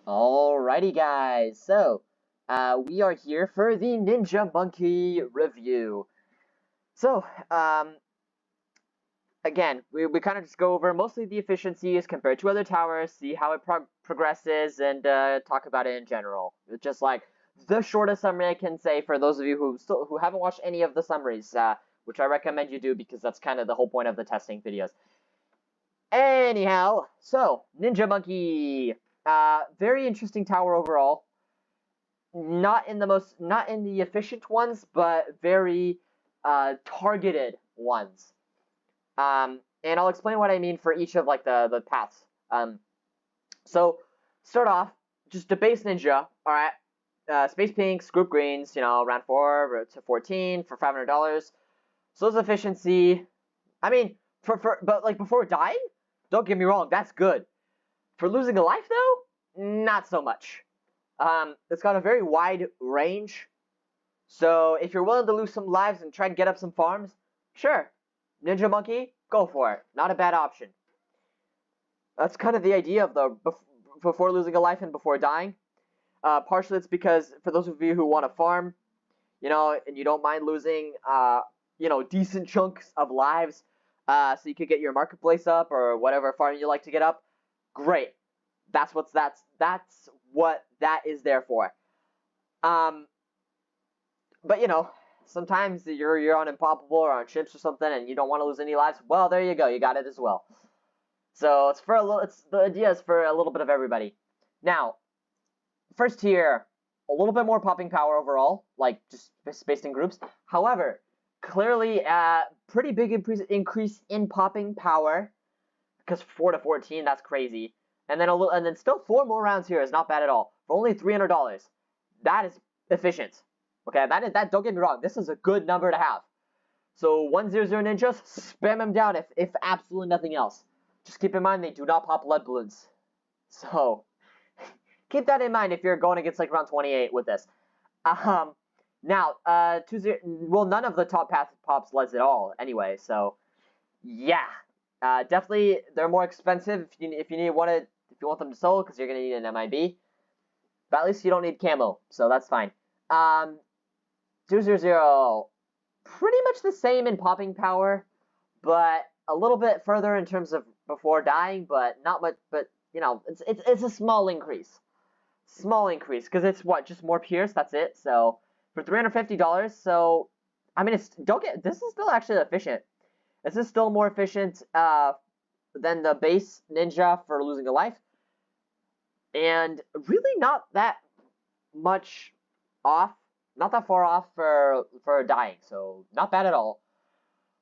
Alrighty guys, so we are here for the Ninja Monkey review. So, again, we kind of just go over mostly the efficiencies compared to other towers, see how it progresses, and talk about it in general. It's just like the shortest summary I can say for those of you who haven't watched any of the summaries, which I recommend you do because that's kind of the whole point of the testing videos. Anyhow, so Ninja Monkey. Very interesting tower overall. Not in the efficient ones, but very targeted ones. And I'll explain what I mean for each of like the paths. So start off just a base ninja. All right, space pinks, group greens. Round 4 to 14 for $500. So those efficiency. I mean, but like before dying, don't get me wrong, that's good. For losing a life, though, not so much. It's got a very wide range, so if you're willing to lose some lives and try and get up some farms, sure, Ninja Monkey, go for it. Not a bad option. That's kind of the idea of the before losing a life and before dying. Partially it's because for those of you who want to farm, and you don't mind losing, decent chunks of lives, so you could get your marketplace up or whatever farm you like to get up. Great. That's what that is there for. But sometimes you're on Impossible or on ships or something and you don't want to lose any lives. Well, there you go. You got it as well. So the idea is for a little bit of everybody. Now, first tier, a little bit more popping power overall, like just spaced in groups. However, clearly pretty big increase in popping power. Because 4 to 14, that's crazy. And then still 4 more rounds here is not bad at all. For only $300. That is efficient. Okay, that don't get me wrong, this is a good number to have. So 100 ninjas, spam them down if absolutely nothing else. Just keep in mind they do not pop lead balloons. So keep that in mind if you're going against like round 28 with this. Now, none of the top path pops leads at all anyway, so yeah. Definitely, they're more expensive if you want them to solo because you're gonna need an MIB. But at least you don't need camo, so that's fine. 200, pretty much the same in popping power, but a little bit further in terms of before dying, but not much. But it's a small increase, because it's just more pierce. That's it. So for $350, so I mean this is still actually efficient. This is still more efficient than the base ninja for losing a life. And really not that much off. Not that far off for dying. So not bad at all.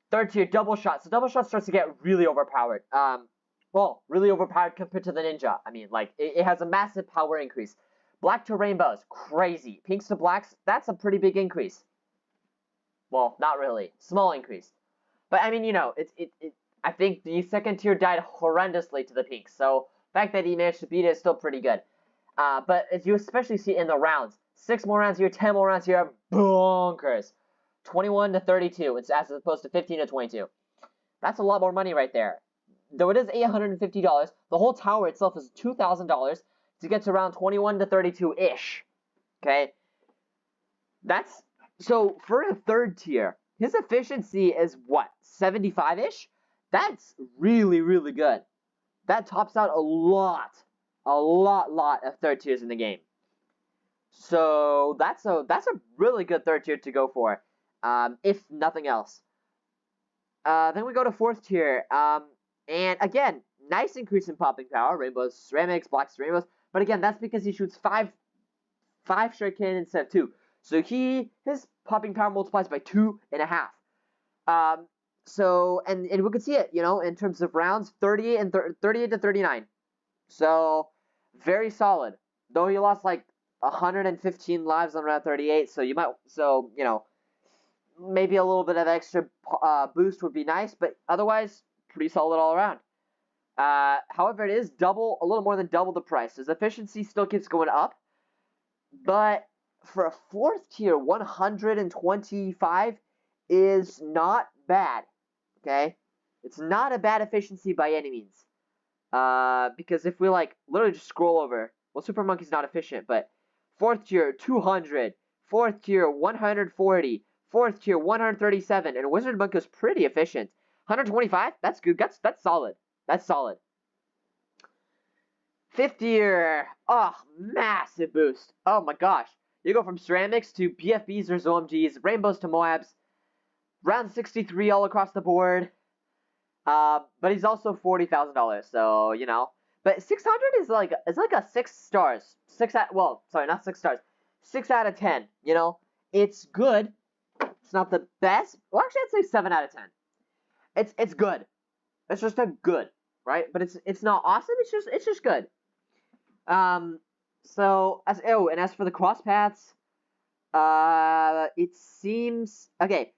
Third tier, double shot. So double shot starts to get really overpowered. Really overpowered compared to the ninja. I mean, like, it has a massive power increase. Black to rainbows, crazy. Pinks to blacks, that's a pretty big increase. Well, not really. Small increase. But I mean, I think the second tier died horrendously to the pinks, so the fact that he managed to beat it is still pretty good. But as you especially see in the rounds, 6 more rounds here, 10 more rounds here, bonkers. 21 to 32, it's as opposed to 15 to 22. That's a lot more money right there. Though it is $850, the whole tower itself is $2,000 to get to around 21 to 32-ish. Okay? So for a third tier, his efficiency is what, 75-ish? That's really, really good. That tops out a lot of third tiers in the game. So that's a really good third tier to go for, if nothing else. Then we go to fourth tier, and again, nice increase in popping power, rainbows, ceramics, blacks, rainbows. But again, that's because he shoots five shuriken instead of 2. So his popping power multiplies by 2.5. So and we can see it, in terms of rounds, 38 to 39. So very solid. Though he lost like 115 lives on round 38, so maybe a little bit of extra boost would be nice, but otherwise pretty solid all around. However, it is a little more than double the price. His efficiency still keeps going up, but for a fourth tier, 125 is not bad. Okay, it's not a bad efficiency by any means. Because if we literally just scroll over Well, Super Monkey's not efficient, but 4th tier 200, 4th tier 140, 4th tier 137, and Wizard Monkey was pretty efficient. 125, that's good. That's solid. That's solid. 5th tier, oh, massive boost. Oh my gosh. You go from ceramics to BFBs or OMGs, rainbows to Moabs, round 63 all across the board. But he's also $40,000, so you know. But 600 is like a 6 stars. Not 6 stars. 6 out of 10. You know, it's good. It's not the best. Well, actually, I'd say 7 out of 10. It's good. It's just a good, right? But it's not awesome. It's just good. So as for the cross paths, it seems okay.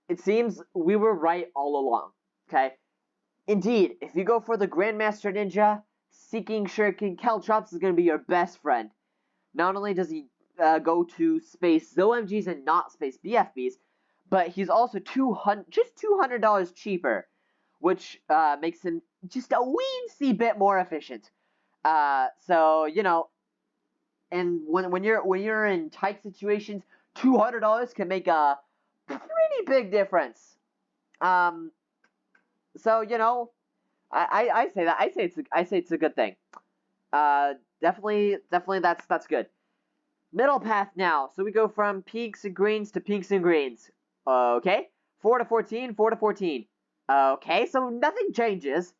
It seems we were right all along. Okay. Indeed, if you go for the Grandmaster Ninja, Seeking Shuriken, Caltrops is going to be your best friend. Not only does he go to space OMGs and not space BFBs, but he's also $200 cheaper, which makes him just a weensy bit more efficient. So you know, and when you're in tight situations, $200 can make a pretty big difference. So you know, I say that I say it's a good thing. Definitely that's good. Middle path now. So we go from pinks and greens to pinks and greens. Okay, 4 to 14, 4 to 14. Okay, so nothing changes,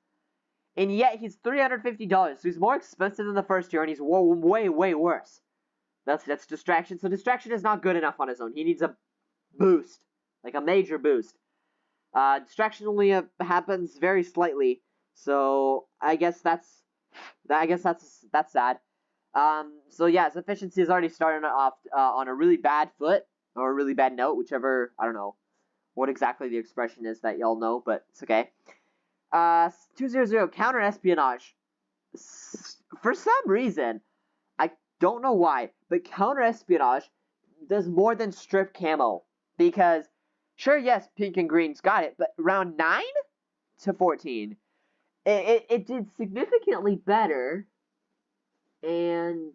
and yet he's $350. So he's more expensive than the first tier, and he's way worse. That's distraction. So distraction is not good enough on his own. He needs a boost, like a major boost. Distraction only happens very slightly, so I guess that's sad. So yeah, his efficiency is already starting off on a really bad foot, or a really bad note, whichever, I don't know what exactly the expression is that y'all know, but it's okay. 200 counter espionage. For some reason, I don't know why, but counter espionage does more than strip camo, because sure, yes, pink and green's got it, but round 9 to 14, it did significantly better, and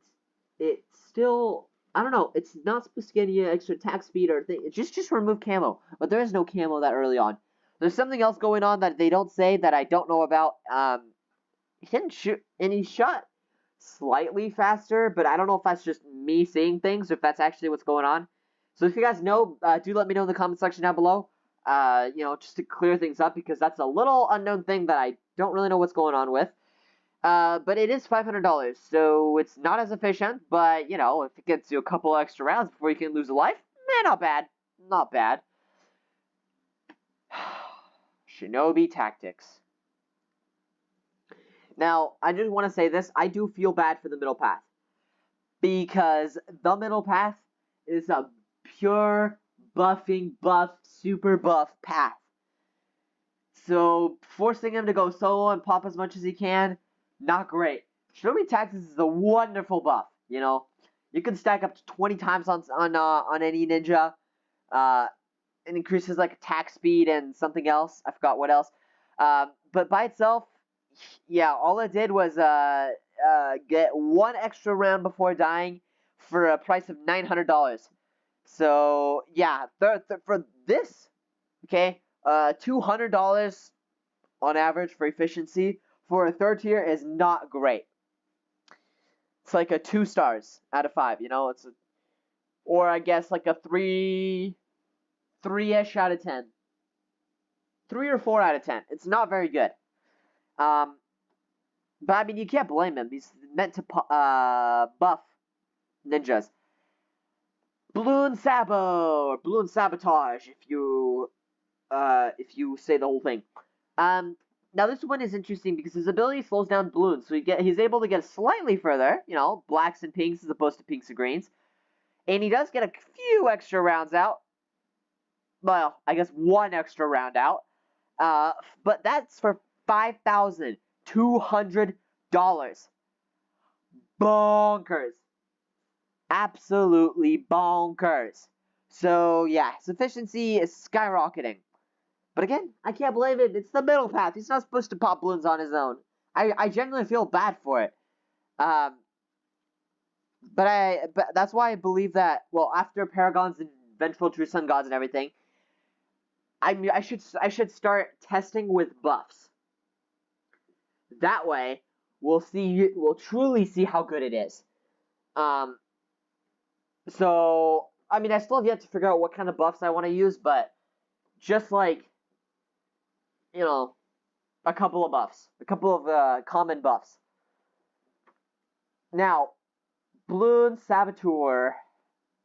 it still, I don't know, it's not supposed to get you extra attack speed or thing. It's just remove camo, but there is no camo that early on. There's something else going on that they don't say that I don't know about. He didn't shoot, and he shot slightly faster, but I don't know if that's just me seeing things, or if that's actually what's going on. So if you guys know, do let me know in the comment section down below, you know, just to clear things up, because that's a little unknown thing that I don't really know what's going on with. But it is $500, so it's not as efficient, but, you know, if it gets you a couple extra rounds before you can lose a life, not bad. Not bad. Shinobi Tactics. Now, I just want to say this, I do feel bad for the middle path, because the middle path is a pure buffing, super buff path. So, forcing him to go solo and pop as much as he can, not great. Shinobi Tactics is a wonderful buff, you know. You can stack up to 20 times on any ninja. It increases like attack speed and something else. I forgot what else. But by itself, yeah, all it did was get one extra round before dying for a price of $900. So yeah, for this, okay, $200 on average for efficiency for a 3rd tier is not great. It's like a 2 stars out of 5, you know. Or I guess like a 3-ish out of 10. 3 or 4 out of 10. It's not very good. But I mean, you can't blame him. He's meant to buff ninjas. Balloon Sabo, or Balloon Sabotage, if you say the whole thing. Now this one is interesting because his ability slows down balloons, so he's able to get slightly further, you know, blacks and pinks as opposed to pinks and greens. And he does get a few extra rounds out. Well, I guess 1 extra round out. But that's for $5,200. Bonkers. Absolutely bonkers. So, yeah, his efficiency is skyrocketing. But again, I can't blame it. It's the middle path. He's not supposed to pop balloons on his own. I genuinely feel bad for it. but that's why I believe that. Well, after Paragons and Vengeful True Sun Gods and everything, I should start testing with buffs. That way, we'll truly see how good it is. Um, so I mean, I still have yet to figure out what kind of buffs I want to use, but just like you know, a couple of buffs, a couple of common buffs. Now, Bloon Saboteur.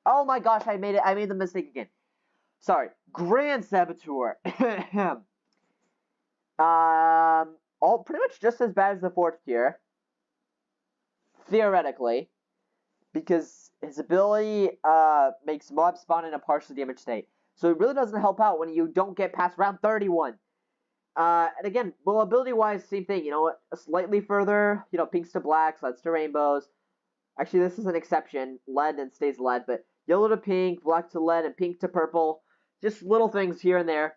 Oh my gosh, I made the mistake again. Sorry, Grand Saboteur. All pretty much just as bad as the 4th tier, theoretically, because his ability makes mobs spawn in a partially damaged state. So it really doesn't help out when you don't get past round 31. And again, well, ability-wise, same thing. You know, slightly further. You know, pinks to blacks, reds to rainbows. Actually, this is an exception. Lead and stays lead, but yellow to pink, black to lead, and pink to purple. Just little things here and there.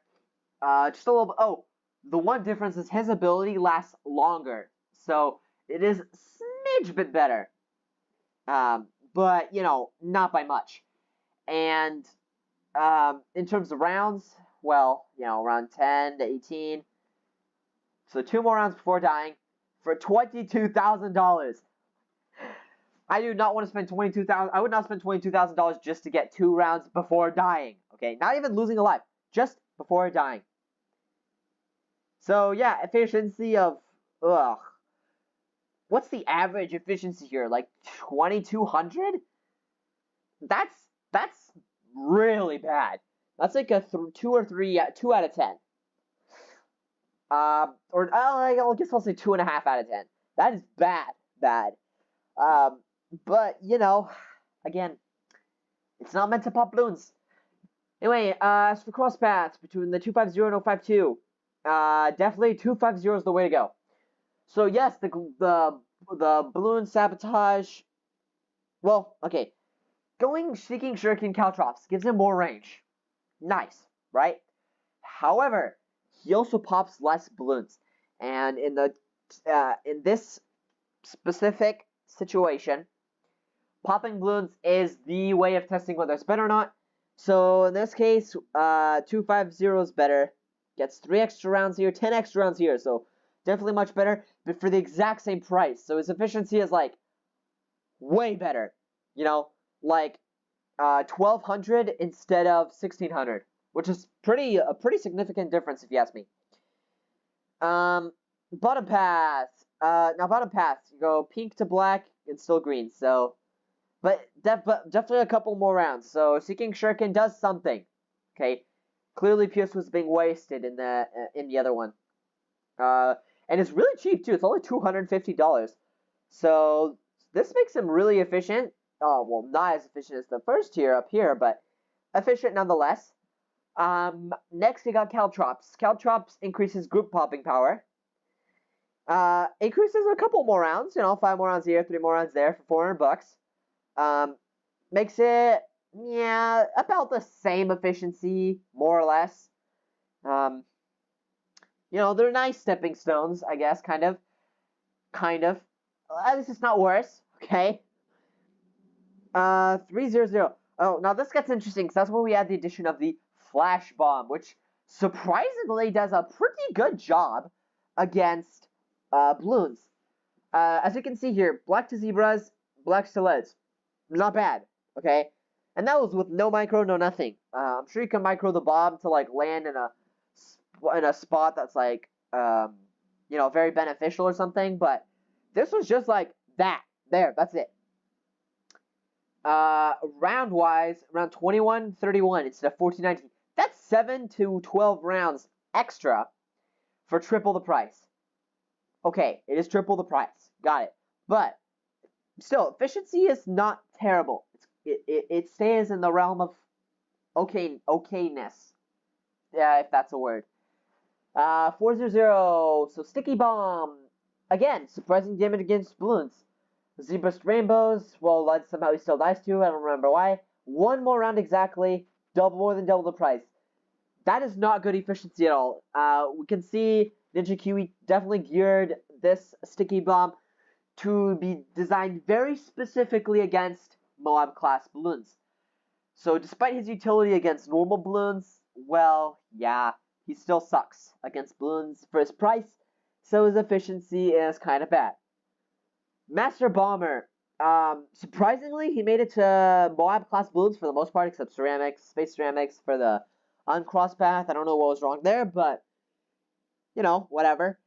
Just a little bit. Oh, the one difference is his ability lasts longer, so it is a smidge bit better. But you know, not by much. And in terms of rounds, well, you know, around 10 to 18. So 2 more rounds before dying for $22,000. I do not want to spend $22,000. I would not spend $22,000 just to get 2 rounds before dying. Okay, not even losing a life, just before dying. So yeah, efficiency of what's the average efficiency here? Like 2,200? That's really bad. That's like a 2 or 3, 2 out of 10. Or I guess I'll say 2.5 out of 10. That is bad. But you know, again, it's not meant to pop balloons. Anyway, as for cross paths between the 250 and 052, definitely 250 is the way to go. So yes, the balloon sabotage. Well, okay, seeking shuriken caltrops gives him more range. Nice, right? However, he also pops less balloons, and in this specific situation, popping balloons is the way of testing whether it's better or not. So in this case, 250 is better. Gets 3 extra rounds here, 10 extra rounds here. So definitely much better, but for the exact same price. So his efficiency is like way better. You know, like 1,200 instead of 1,600, which is a pretty significant difference if you ask me. Bottom path. Now bottom path, you go pink to black and still green. So, but definitely a couple more rounds. So seeking shuriken does something. Okay, clearly Pierce was being wasted in the other one. And it's really cheap too. It's only $250. So this makes him really efficient. Oh well, not as efficient as the first tier up here, but efficient nonetheless. Next we got Caltrops. Caltrops increases group popping power. Increases a couple more rounds, you know, 5 more rounds here, 3 more rounds there for $400. Makes it, yeah, about the same efficiency, more or less. You know, they're nice stepping stones, I guess, kind of. At least it's not worse, okay? 300. Oh, now this gets interesting, because that's where we add the addition of the Flash Bomb, which surprisingly does a pretty good job against balloons. As you can see here, black to zebras, black to leads. Not bad, okay? And that was with no micro, no nothing. I'm sure you can micro the bomb to like land in a spot that's like, you know, very beneficial or something, but this was just like that. There, that's it. Round-wise, around 21-31 instead of 14-19. That's 7 to 12 rounds extra for triple the price. Okay, it is triple the price. Got it. But still, efficiency is not terrible. It stays in the realm of okayness. Yeah, if that's a word. 400. So sticky bomb. Again, surprising damage against balloons. Zebras rainbows. Well, that somehow he still dies too. I don't remember why. 1 more round exactly. More than double the price. That is not good efficiency at all. We can see Ninja Kiwi definitely geared this sticky bomb to be designed very specifically against Moab class balloons. So despite his utility against normal balloons, well, yeah, he still sucks against balloons for his price, so his efficiency is kind of bad. Master Bomber, surprisingly, he made it to Moab class balloons for the most part, except ceramics, space ceramics for the uncrossed path. I don't know what was wrong there, but whatever.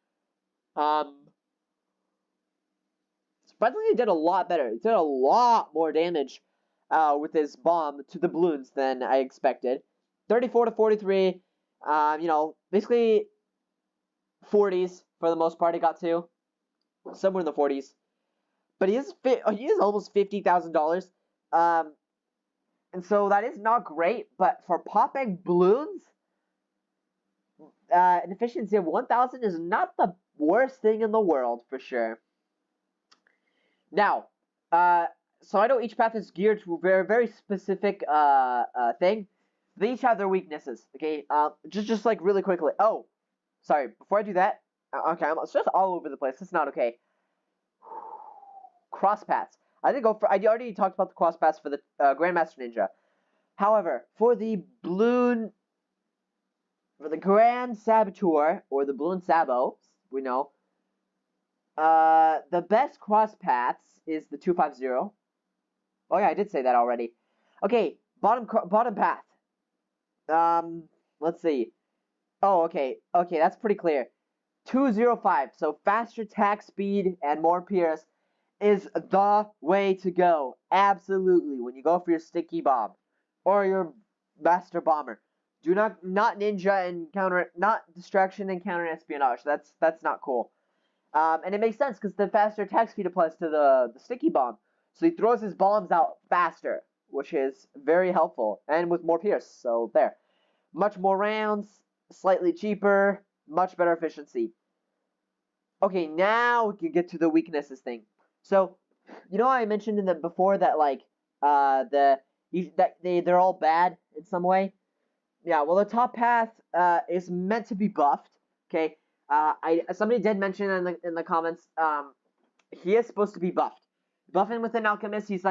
Surprisingly, he did a lot better. He did a lot more damage with his bomb to the balloons than I expected. 34 to 43. Basically 40s for the most part. He got to somewhere in the 40s. But he is almost $50,000. And so that is not great. But for popping balloons, an efficiency of 1,000 is not the worst thing in the world for sure. Now, so I know each path is geared to a very, very specific thing. They each have their weaknesses. Okay, just like really quickly. Oh, sorry. Before I do that, okay, I'm just all over the place. It's not okay. Cross paths. I already talked about the cross paths for the Grandmaster Ninja. However, for the Grand Saboteur or the Balloon Sabo, we know. The best cross paths is the 250. Oh yeah, I did say that already. Okay, bottom path. Let's see. Oh, okay, that's pretty clear. 205. So faster attack speed and more pierce is the way to go. Absolutely. When you go for your sticky bomb or your master bomber, do not ninja and counter, not distraction and counter espionage. That's not cool. And it makes sense because the faster attack speed applies to the sticky bomb. So he throws his bombs out faster, which is very helpful, and with more pierce. So there. Much more rounds, slightly cheaper, much better efficiency. Okay, now we can get to the weaknesses thing. So, I mentioned before that they're all bad in some way. Yeah, well, the top path is meant to be buffed. Okay, somebody did mention in the comments, he is supposed to be buffed. Buffing with an alchemist, he's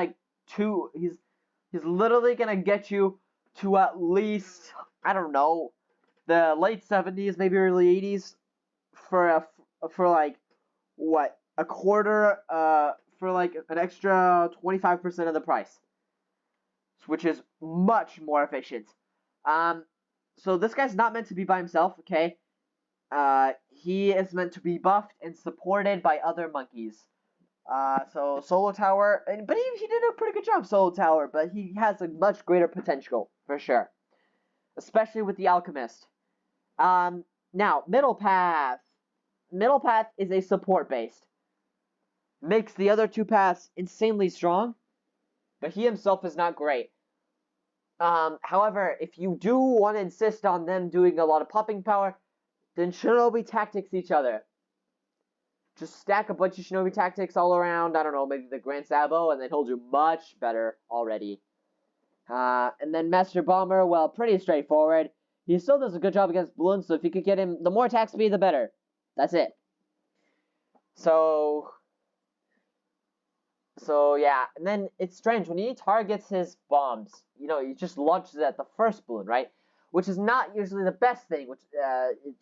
literally gonna get you to at least, I don't know, the late 70s, maybe early 80s for like what, a quarter, for like an extra 25% of the price, which is much more efficient. So this guy's not meant to be by himself, okay? He is meant to be buffed and supported by other monkeys. So Solo Tower, but he did a pretty good job, Solo Tower, but he has a much greater potential, for sure. Especially with the Alchemist. Now, Middle Path. Middle Path is a support-based. Makes the other two paths insanely strong, but he himself is not great. However, if you do want to insist on them doing a lot of popping power, then Shinobi tactics each other. Just stack a bunch of Shinobi tactics all around, I don't know, maybe the Grand Sabo, and then he'll do much better already. And then Master Bomber, well, pretty straightforward. He still does a good job against balloons, so if you could get him, the more attack speed, the better. That's it. So yeah, and then it's strange, when he targets his bombs, he just launches it at the first balloon, right? Which is not usually the best thing, which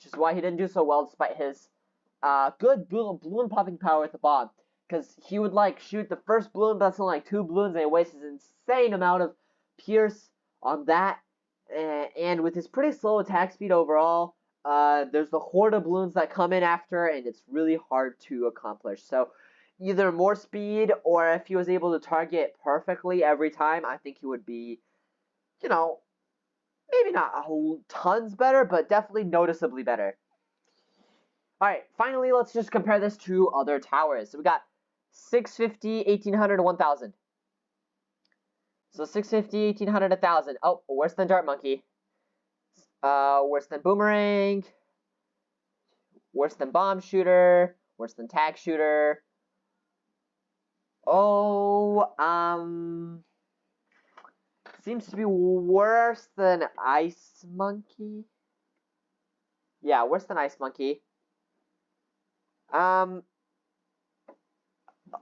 is why he didn't do so well despite his good balloon popping power with the bomb. Because he would shoot the first balloon, but that's only 2 balloons, and he wastes an insane amount of pierce on that. And with his pretty slow attack speed overall, there's the horde of balloons that come in after, and it's really hard to accomplish. So either more speed, or if he was able to target perfectly every time, I think he would be, maybe not tons better, but definitely noticeably better. Alright, finally, let's just compare this to other towers. So we got 650, 1800, 1000. So 650, 1800, 1000. Oh, worse than Dart Monkey. Worse than Boomerang. Worse than Bomb Shooter. Worse than Tag Shooter. Oh, seems to be worse than Ice Monkey. Yeah, worse than Ice Monkey.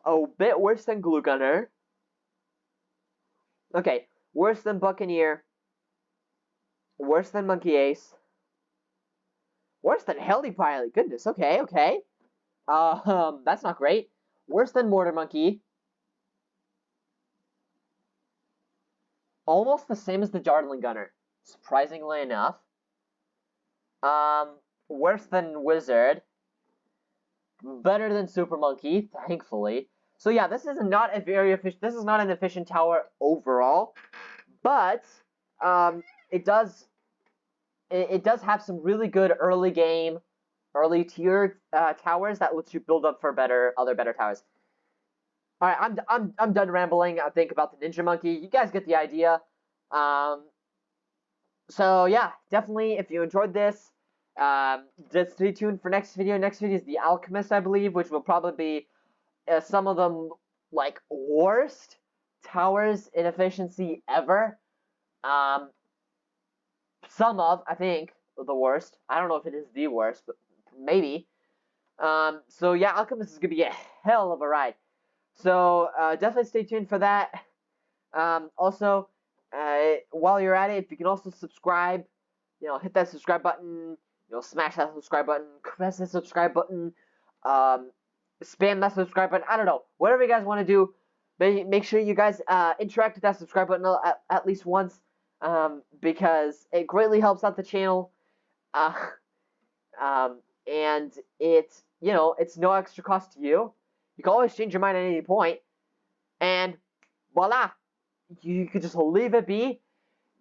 a bit worse than Glue Gunner. Okay, worse than Buccaneer. Worse than Monkey Ace. Worse than Heli Pilot. Goodness, okay, okay. That's not great. Worse than Mortar Monkey. Almost the same as the Dartling Gunner, surprisingly enough. Worse than Wizard. Better than Super Monkey, thankfully. So yeah, this is not a very efficient. This is not an efficient tower overall, but it does have some really good early game, early tier towers that lets you build up for other better towers. All right, I'm done rambling. I think about the Ninja Monkey. You guys get the idea. So yeah, definitely if you enjoyed this, just stay tuned for next video. Next video is the Alchemist, I believe, which will probably be some of the like worst towers in efficiency ever. Some of, I think, the worst. I don't know if it is the worst, but maybe. So yeah, Alchemist is gonna be a hell of a ride. So definitely stay tuned for that. Also, while you're at it, if you can also subscribe, hit that subscribe button, smash that subscribe button, press the subscribe button, spam that subscribe button. I don't know, whatever you guys want to do. Make sure you guys interact with that subscribe button at least once, because it greatly helps out the channel. And it's no extra cost to you. You can always change your mind at any point, and voila, you could just leave it be.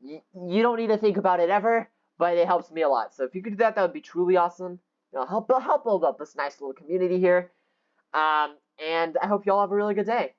You don't need to think about it ever, but it helps me a lot. So if you could do that, that would be truly awesome. Help build up this nice little community here. And I hope you all have a really good day.